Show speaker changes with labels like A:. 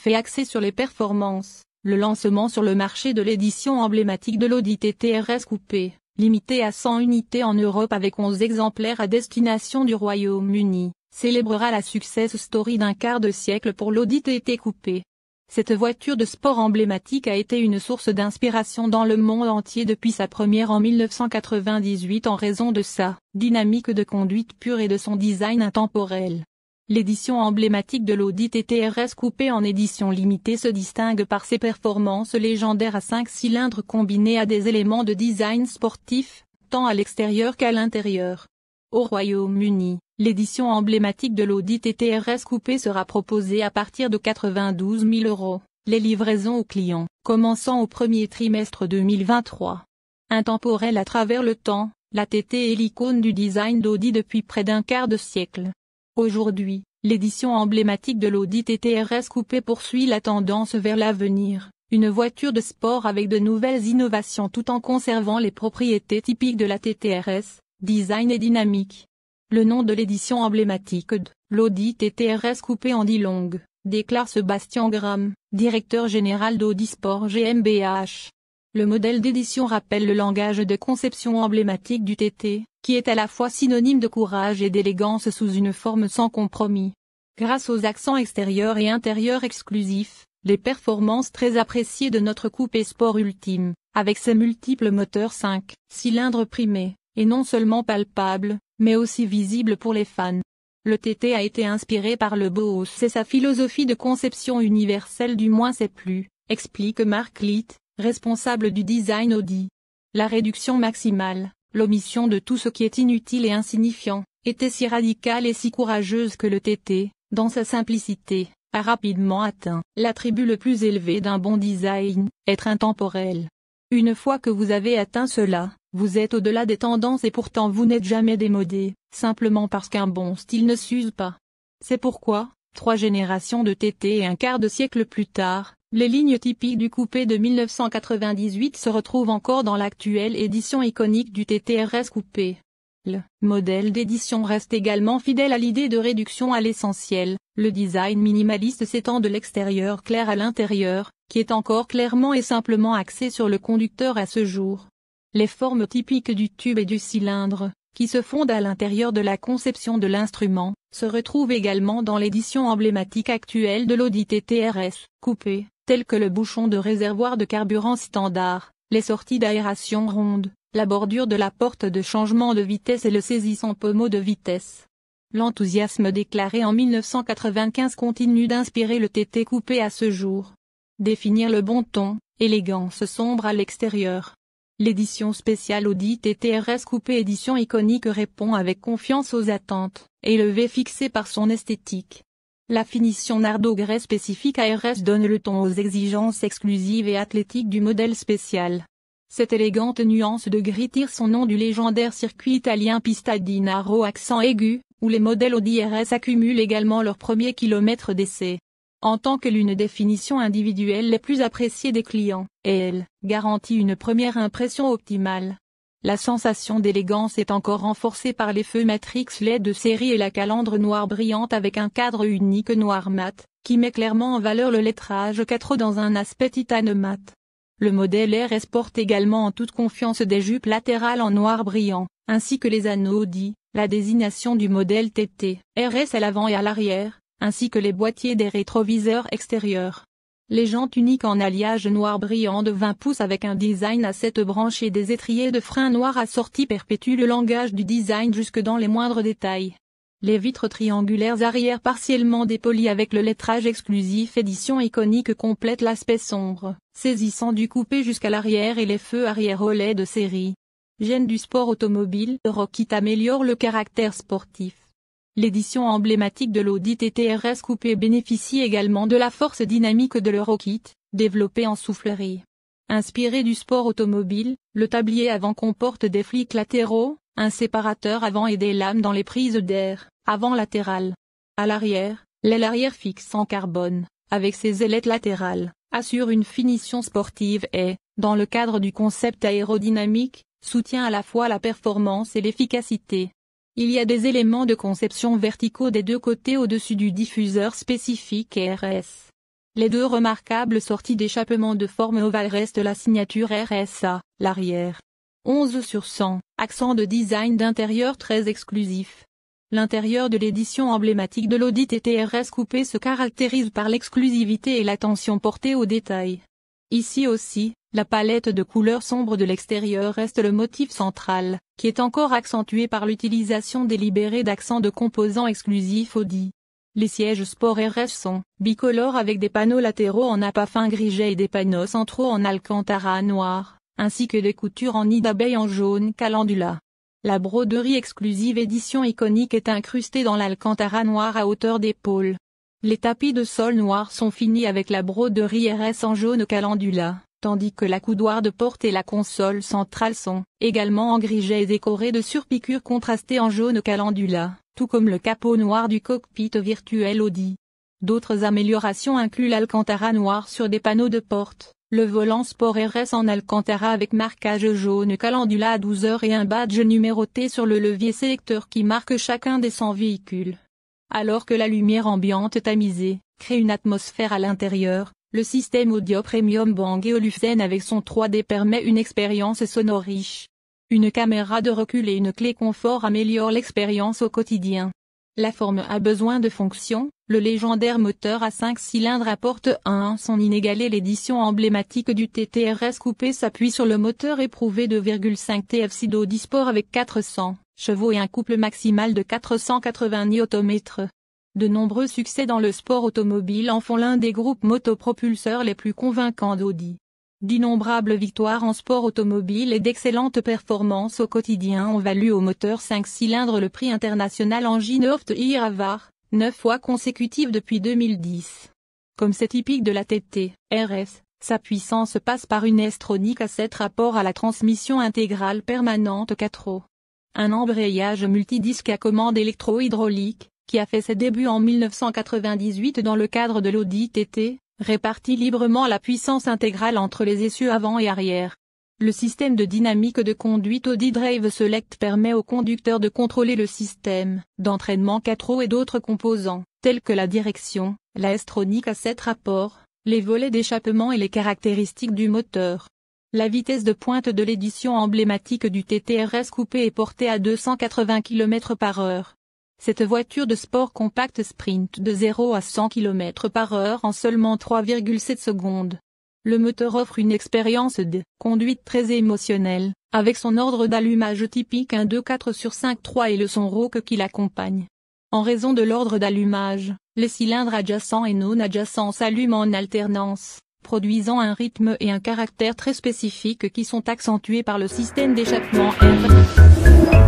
A: et axé sur les performances, le lancement sur le marché de l'édition emblématique de l'Audi TT RS Coupé, limité à 100 unités en Europe avec 11 exemplaires à destination du Royaume-Uni, célébrera la success story d'un quart de siècle pour l'Audi TT Coupé. Cette voiture de sport emblématique a été une source d'inspiration dans le monde entier depuis sa première en 1998 en raison de sa dynamique de conduite pure et de son design intemporel. L'édition emblématique de l'Audi TT RS Coupé en édition limitée se distingue par ses performances légendaires à 5 cylindres combinés à des éléments de design sportif, tant à l'extérieur qu'à l'intérieur. Au Royaume-Uni, l'édition emblématique de l'Audi TT RS Coupé sera proposée à partir de 92 000 €, les livraisons aux clients, commençant au premier trimestre 2023. Intemporelle à travers le temps, la TT est l'icône du design d'Audi depuis près d'un quart de siècle. Aujourd'hui, l'édition emblématique de l'Audi TT RS Coupé poursuit la tendance vers l'avenir, une voiture de sport avec de nouvelles innovations tout en conservant les propriétés typiques de la TT RS, design et dynamique. Le nom de l'édition emblématique de l'Audi TT RS Coupé en dit long, déclare Sébastien Graham, directeur général d'Audi Sport GmbH. Le modèle d'édition rappelle le langage de conception emblématique du TT, qui est à la fois synonyme de courage et d'élégance sous une forme sans compromis. Grâce aux accents extérieurs et intérieurs exclusifs, les performances très appréciées de notre coupé sport ultime, avec ses multiples moteurs 5 cylindres primés, et non seulement palpables, mais aussi visibles pour les fans. Le TT a été inspiré par le Boss et sa philosophie de conception universelle du moins c'est plus, explique Mark Litt, responsable du design Audi. La réduction maximale, l'omission de tout ce qui est inutile et insignifiant, était si radicale et si courageuse que le TT, dans sa simplicité, a rapidement atteint l'attribut le plus élevé d'un bon design, être intemporel. Une fois que vous avez atteint cela, vous êtes au-delà des tendances et pourtant vous n'êtes jamais démodé, simplement parce qu'un bon style ne s'use pas. C'est pourquoi, 3 générations de TT et un quart de siècle plus tard, les lignes typiques du coupé de 1998 se retrouvent encore dans l'actuelle édition iconique du TT RS Coupé. Le modèle d'édition reste également fidèle à l'idée de réduction à l'essentiel, le design minimaliste s'étend de l'extérieur clair à l'intérieur, qui est encore clairement et simplement axé sur le conducteur à ce jour. Les formes typiques du tube et du cylindre, qui se fondent à l'intérieur de la conception de l'instrument, se retrouvent également dans l'édition emblématique actuelle de l'Audi TT RS Coupé, tels que le bouchon de réservoir de carburant standard, les sorties d'aération rondes, la bordure de la porte de changement de vitesse et le saisissant pommeau de vitesse. L'enthousiasme déclaré en 1995 continue d'inspirer le TT Coupé à ce jour. Définir le bon ton, élégance sombre à l'extérieur. L'édition spéciale Audi TT RS Coupé édition iconique répond avec confiance aux attentes, élevées fixées par son esthétique. La finition Nardo Grey spécifique à RS donne le ton aux exigences exclusives et athlétiques du modèle spécial. Cette élégante nuance de gris tire son nom du légendaire circuit italien Pista di Naro accent aigu, où les modèles Audi RS accumulent également leurs premiers kilomètres d'essai. En tant que l'une des finitions individuelles les plus appréciées des clients, elle garantit une première impression optimale. La sensation d'élégance est encore renforcée par les feux Matrix LED de série et la calandre noire brillante avec un cadre unique noir mat, qui met clairement en valeur le lettrage 4 dans un aspect titane mat. Le modèle RS porte également en toute confiance des jupes latérales en noir brillant, ainsi que les anneaux Audi, la désignation du modèle TT RS à l'avant et à l'arrière, ainsi que les boîtiers des rétroviseurs extérieurs. Les jantes uniques en alliage noir brillant de 20 pouces avec un design à 7 branches et des étriers de frein noirs assortis perpétuent le langage du design jusque dans les moindres détails. Les vitres triangulaires arrière partiellement dépolies avec le lettrage exclusif édition iconique complètent l'aspect sombre, saisissant du coupé jusqu'à l'arrière et les feux arrière au LED de série. Gène du sport automobile, Rockit améliore le caractère sportif. L'édition emblématique de l'Audi TT RS Coupé bénéficie également de la force dynamique de l'Eurokit, développée en soufflerie. Inspiré du sport automobile, le tablier avant comporte des flics latéraux, un séparateur avant et des lames dans les prises d'air, avant latérales. À l'arrière, l'aile arrière fixe en carbone, avec ses ailettes latérales, assure une finition sportive et, dans le cadre du concept aérodynamique, soutient à la fois la performance et l'efficacité. Il y a des éléments de conception verticaux des deux côtés au-dessus du diffuseur spécifique RS. Les deux remarquables sorties d'échappement de forme ovale restent la signature RSA, l'arrière. 11/100, accent de design d'intérieur très exclusif. L'intérieur de l'édition emblématique de l'Audi TT RS Coupé se caractérise par l'exclusivité et l'attention portée aux détails. Ici aussi, la palette de couleurs sombres de l'extérieur reste le motif central, qui est encore accentué par l'utilisation délibérée d'accents de composants exclusifs Audi. Les sièges Sport RS sont bicolores avec des panneaux latéraux en appât fin griget et des panneaux centraux en alcantara noir, ainsi que des coutures en nid d'abeille en jaune calendula. La broderie exclusive édition iconique est incrustée dans l'alcantara noir à hauteur d'épaule. Les tapis de sol noirs sont finis avec la broderie RS en jaune calendula, tandis que la coudoir de porte et la console centrale sont également en griget et décorées de surpiqûres contrastées en jaune calendula, tout comme le capot noir du cockpit virtuel Audi. D'autres améliorations incluent l'alcantara noir sur des panneaux de porte, le volant Sport RS en alcantara avec marquage jaune calendula à 12 heures et un badge numéroté sur le levier sélecteur qui marque chacun des 100 véhicules. Alors que la lumière ambiante tamisée crée une atmosphère à l'intérieur, le système audio Premium Bang & Olufsen avec son 3D permet une expérience sonore riche. Une caméra de recul et une clé confort améliorent l'expérience au quotidien. La forme a besoin de fonction, le légendaire moteur à 5 cylindres apporte son inégalé. L'édition emblématique du TT RS Coupé s'appuie sur le moteur éprouvé 2,5 TFSI d'Audi Sport avec 400 chevaux et un couple maximal de 480 Nm. De nombreux succès dans le sport automobile en font l'un des groupes motopropulseurs les plus convaincants d'Audi. D'innombrables victoires en sport automobile et d'excellentes performances au quotidien ont valu au moteur 5 cylindres le prix international Engine of the Year Avar, 9 fois consécutif depuis 2010. Comme c'est typique de la TT RS, sa puissance passe par une S-tronique à 7 rapports à la transmission intégrale permanente 4 roues. Un embrayage multidisque à commande électro-hydraulique, qui a fait ses débuts en 1998 dans le cadre de l'Audi TT, répartit librement la puissance intégrale entre les essieux avant et arrière. Le système de dynamique de conduite Audi Drive Select permet au conducteur de contrôler le système d'entraînement 4 roues et d'autres composants, tels que la direction, la S-tronique à 7 rapports, les volets d'échappement et les caractéristiques du moteur. La vitesse de pointe de l'édition emblématique du TT RS Coupé est portée à 280 km/h. Cette voiture de sport compacte sprint de 0 à 100 km/h en seulement 3,7 secondes. Le moteur offre une expérience de conduite très émotionnelle, avec son ordre d'allumage typique 1 2 4 sur 5 3 et le son rauque qui l'accompagne. En raison de l'ordre d'allumage, les cylindres adjacents et non adjacents s'allument en alternance, produisant un rythme et un caractère très spécifiques qui sont accentués par le système d'échappement R.